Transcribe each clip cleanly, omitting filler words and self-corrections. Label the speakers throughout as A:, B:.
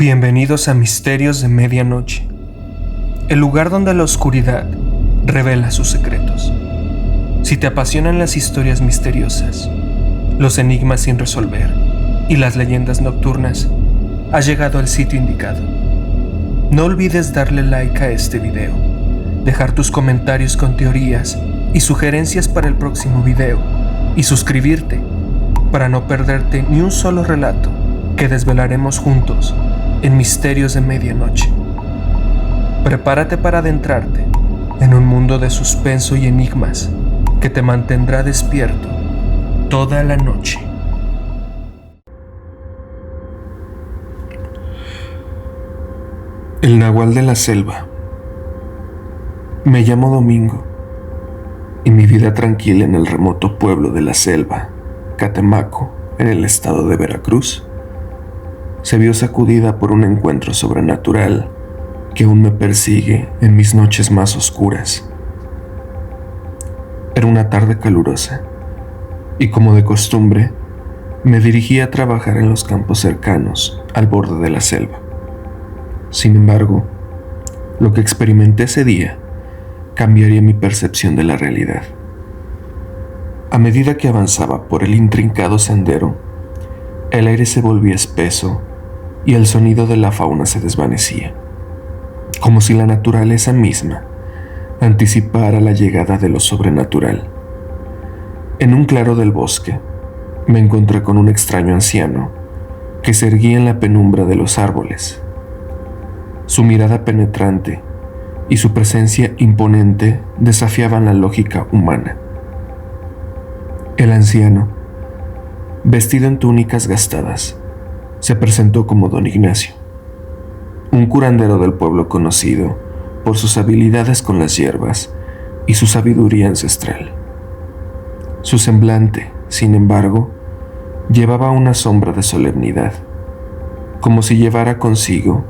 A: Bienvenidos a Misterios de Medianoche, el lugar donde la oscuridad revela sus secretos. Si te apasionan las historias misteriosas, los enigmas sin resolver y las leyendas nocturnas, has llegado al sitio indicado. No olvides darle like a este video, dejar tus comentarios con teorías y sugerencias para el próximo video y suscribirte para no perderte ni un solo relato que desvelaremos juntos en Misterios de Medianoche. Prepárate para adentrarte en un mundo de suspenso y enigmas que te mantendrá despierto toda la noche. El Nahual de la Selva. Me llamo Domingo, y mi vida tranquila en el remoto pueblo de la selva, Catemaco, en el estado de Veracruz, se vio sacudida por un encuentro sobrenatural que aún me persigue en mis noches más oscuras. Era una tarde calurosa, y como de costumbre, me dirigí a trabajar en los campos cercanos al borde de la selva. Sin embargo, lo que experimenté ese día cambiaría mi percepción de la realidad. A medida que avanzaba por el intrincado sendero, el aire se volvía espeso y el sonido de la fauna se desvanecía, como si la naturaleza misma anticipara la llegada de lo sobrenatural. En un claro del bosque, me encontré con un extraño anciano que se erguía en la penumbra de los árboles. Su mirada penetrante y su presencia imponente desafiaban la lógica humana. El anciano, vestido en túnicas gastadas, se presentó como Don Ignacio, un curandero del pueblo conocido por sus habilidades con las hierbas y su sabiduría ancestral. Su semblante, sin embargo, llevaba una sombra de solemnidad, como si llevara consigo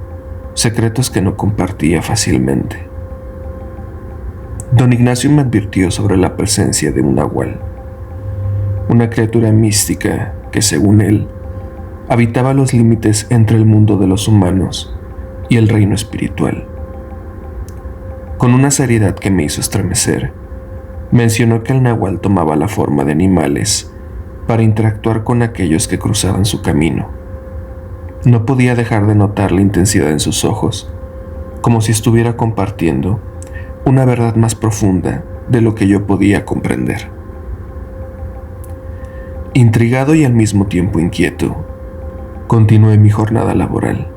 A: secretos que no compartía fácilmente. Don Ignacio me advirtió sobre la presencia de un nahual, una criatura mística que, según él, habitaba los límites entre el mundo de los humanos y el reino espiritual. Con una seriedad que me hizo estremecer, mencionó que el nahual tomaba la forma de animales para interactuar con aquellos que cruzaban su camino. No podía dejar de notar la intensidad en sus ojos, como si estuviera compartiendo una verdad más profunda de lo que yo podía comprender. Intrigado y al mismo tiempo inquieto, continué mi jornada laboral,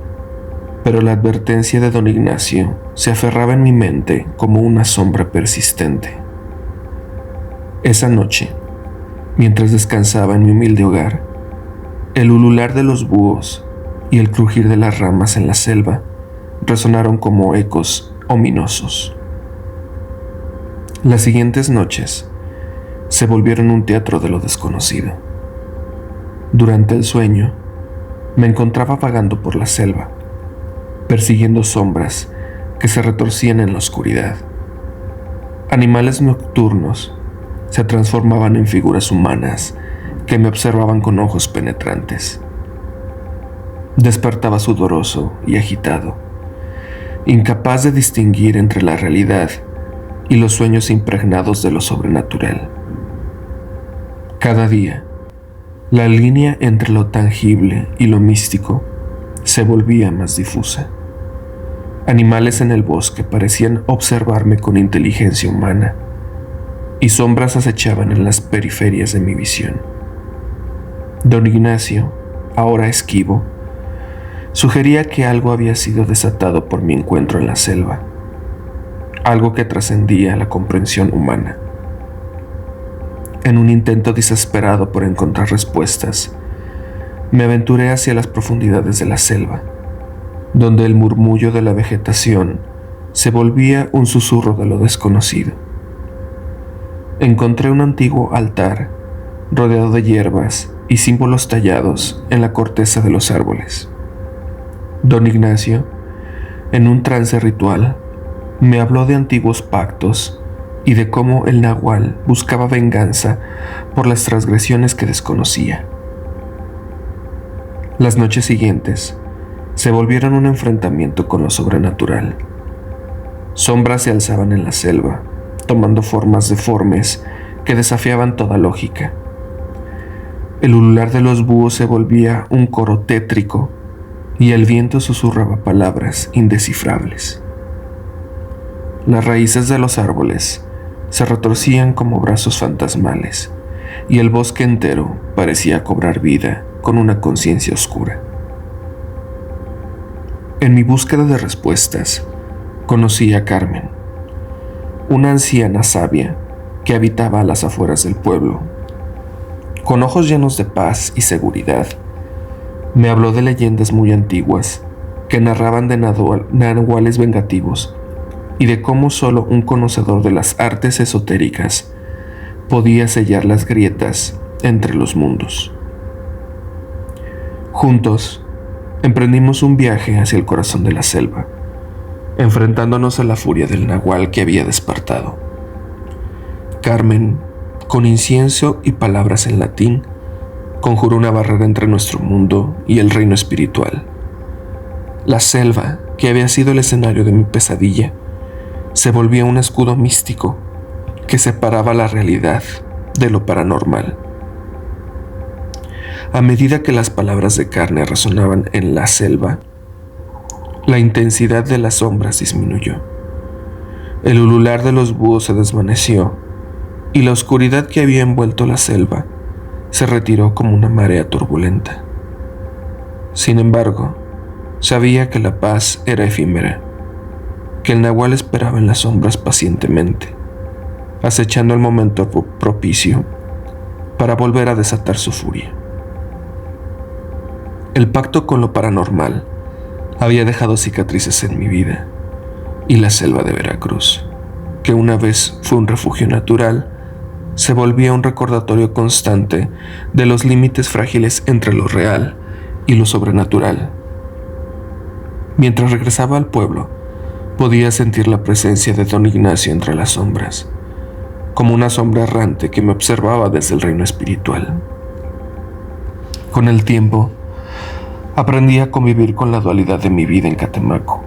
A: pero la advertencia de Don Ignacio se aferraba en mi mente como una sombra persistente. Esa noche, mientras descansaba en mi humilde hogar, el ulular de los búhos y el crujir de las ramas en la selva resonaron como ecos ominosos. Las siguientes noches se volvieron un teatro de lo desconocido. Durante el sueño, me encontraba vagando por la selva, persiguiendo sombras que se retorcían en la oscuridad. Animales nocturnos se transformaban en figuras humanas que me observaban con ojos penetrantes. Despertaba sudoroso y agitado, incapaz de distinguir entre la realidad y los sueños impregnados de lo sobrenatural. Cada día, la línea entre lo tangible y lo místico se volvía más difusa. Animales en el bosque parecían observarme con inteligencia humana, y sombras acechaban en las periferias de mi visión. Don Ignacio, ahora esquivo, sugería que algo había sido desatado por mi encuentro en la selva, algo que trascendía la comprensión humana. En un intento desesperado por encontrar respuestas, me aventuré hacia las profundidades de la selva, donde el murmullo de la vegetación se volvía un susurro de lo desconocido. Encontré un antiguo altar rodeado de hierbas y símbolos tallados en la corteza de los árboles. Don Ignacio, en un trance ritual, me habló de antiguos pactos y de cómo el nahual buscaba venganza por las transgresiones que desconocía. Las noches siguientes se volvieron un enfrentamiento con lo sobrenatural. Sombras se alzaban en la selva, tomando formas deformes que desafiaban toda lógica. El ulular de los búhos se volvía un coro tétrico y el viento susurraba palabras indescifrables. Las raíces de los árboles se retorcían como brazos fantasmales y el bosque entero parecía cobrar vida con una conciencia oscura. En mi búsqueda de respuestas, conocí a Carmen, una anciana sabia que habitaba a las afueras del pueblo. Con ojos llenos de paz y seguridad, me habló de leyendas muy antiguas que narraban de nahuales vengativos y de cómo solo un conocedor de las artes esotéricas podía sellar las grietas entre los mundos. Juntos, emprendimos un viaje hacia el corazón de la selva, enfrentándonos a la furia del nahual que había despertado. Carmen, con incienso y palabras en latín, conjuró una barrera entre nuestro mundo y el reino espiritual. La selva, que había sido el escenario de mi pesadilla, se volvía un escudo místico que separaba la realidad de lo paranormal. A medida que las palabras de Carmen resonaban en la selva, la intensidad de las sombras disminuyó. El ulular de los búhos se desvaneció y la oscuridad que había envuelto la selva se retiró como una marea turbulenta. Sin embargo, sabía que la paz era efímera, que el nahual esperaba en las sombras pacientemente, acechando el momento propicio para volver a desatar su furia. El pacto con lo paranormal había dejado cicatrices en mi vida, y la selva de Veracruz, que una vez fue un refugio natural, se volvía un recordatorio constante de los límites frágiles entre lo real y lo sobrenatural. Mientras regresaba al pueblo, podía sentir la presencia de don Ignacio entre las sombras, como una sombra errante que me observaba desde el reino espiritual. Con el tiempo, aprendí a convivir con la dualidad de mi vida en Catemaco.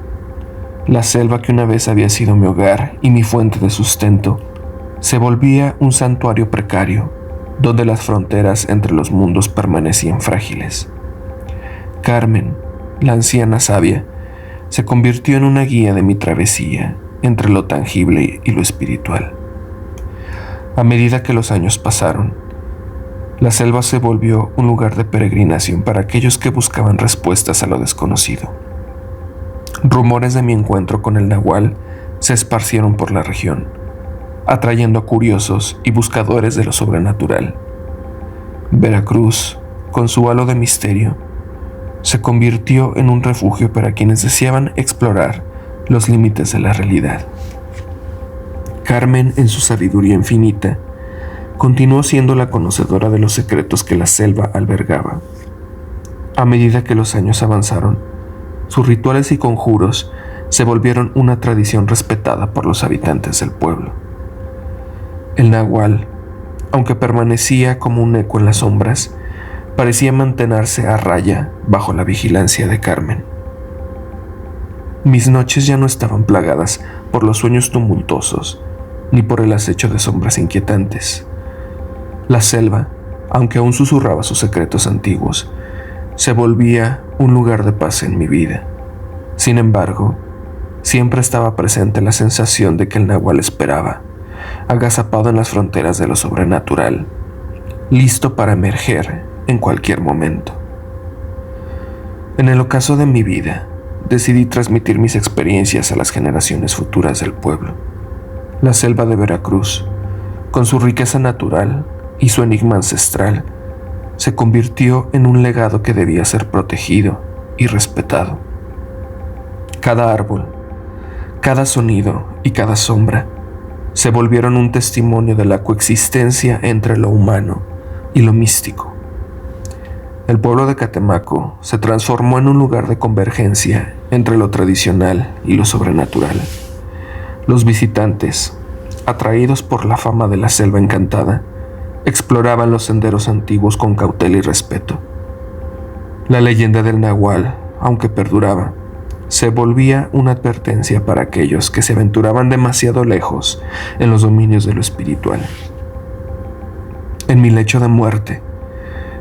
A: La selva que una vez había sido mi hogar y mi fuente de sustento, se volvía un santuario precario, donde las fronteras entre los mundos permanecían frágiles. Carmen, la anciana sabia, se convirtió en una guía de mi travesía entre lo tangible y lo espiritual. A medida que los años pasaron, la selva se volvió un lugar de peregrinación para aquellos que buscaban respuestas a lo desconocido. Rumores de mi encuentro con el nahual se esparcieron por la región, atrayendo a curiosos y buscadores de lo sobrenatural. Veracruz, con su halo de misterio, se convirtió en un refugio para quienes deseaban explorar los límites de la realidad. Carmen, en su sabiduría infinita, continuó siendo la conocedora de los secretos que la selva albergaba. A medida que los años avanzaron, sus rituales y conjuros se volvieron una tradición respetada por los habitantes del pueblo. El nahual, aunque permanecía como un eco en las sombras, parecía mantenerse a raya bajo la vigilancia de Carmen. Mis noches ya no estaban plagadas por los sueños tumultuosos, ni por el acecho de sombras inquietantes. La selva, aunque aún susurraba sus secretos antiguos, se volvía un lugar de paz en mi vida. Sin embargo, siempre estaba presente la sensación de que el nahual esperaba, agazapado en las fronteras de lo sobrenatural, listo para emerger en cualquier momento. En el ocaso de mi vida, decidí transmitir mis experiencias a las generaciones futuras del pueblo. La selva de Veracruz, con su riqueza natural y su enigma ancestral, se convirtió en un legado que debía ser protegido y respetado. Cada árbol, cada sonido y cada sombra se volvieron un testimonio de la coexistencia entre lo humano y lo místico. El pueblo de Catemaco se transformó en un lugar de convergencia entre lo tradicional y lo sobrenatural. Los visitantes, atraídos por la fama de la selva encantada, exploraban los senderos antiguos con cautela y respeto. La leyenda del nahual aunque perduraba, se volvía una advertencia para aquellos que se aventuraban demasiado lejos en los dominios de lo espiritual. En mi lecho de muerte,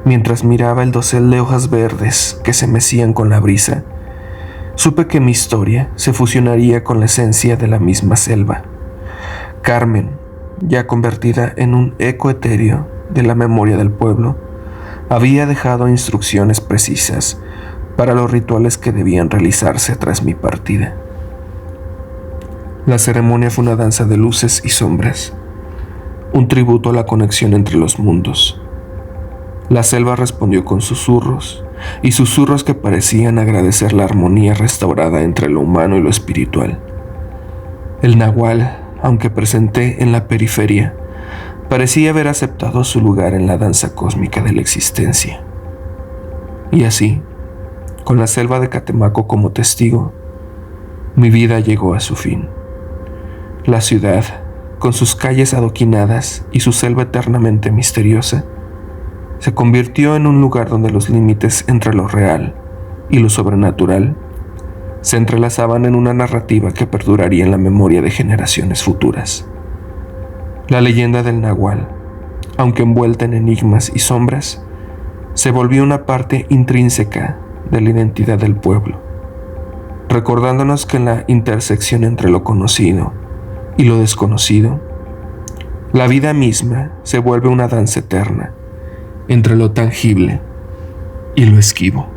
A: mientras miraba el dosel de hojas verdes que se mecían con la brisa, supe que mi historia se fusionaría con la esencia de la misma selva. Carmen, ya convertida en un eco etéreo de la memoria del pueblo, había dejado instrucciones precisas para los rituales que debían realizarse tras mi partida. La ceremonia fue una danza de luces y sombras, un tributo a la conexión entre los mundos. La selva respondió con susurros, y susurros que parecían agradecer la armonía restaurada entre lo humano y lo espiritual. El nahual, aunque presente en la periferia, parecía haber aceptado su lugar en la danza cósmica de la existencia. Y así, con la selva de Catemaco como testigo, mi vida llegó a su fin. La ciudad, con sus calles adoquinadas y su selva eternamente misteriosa, se convirtió en un lugar donde los límites entre lo real y lo sobrenatural se entrelazaban en una narrativa que perduraría en la memoria de generaciones futuras. La leyenda del nahual, aunque envuelta en enigmas y sombras, se volvió una parte intrínseca de la identidad del pueblo, recordándonos que en la intersección entre lo conocido y lo desconocido, la vida misma se vuelve una danza eterna entre lo tangible y lo esquivo.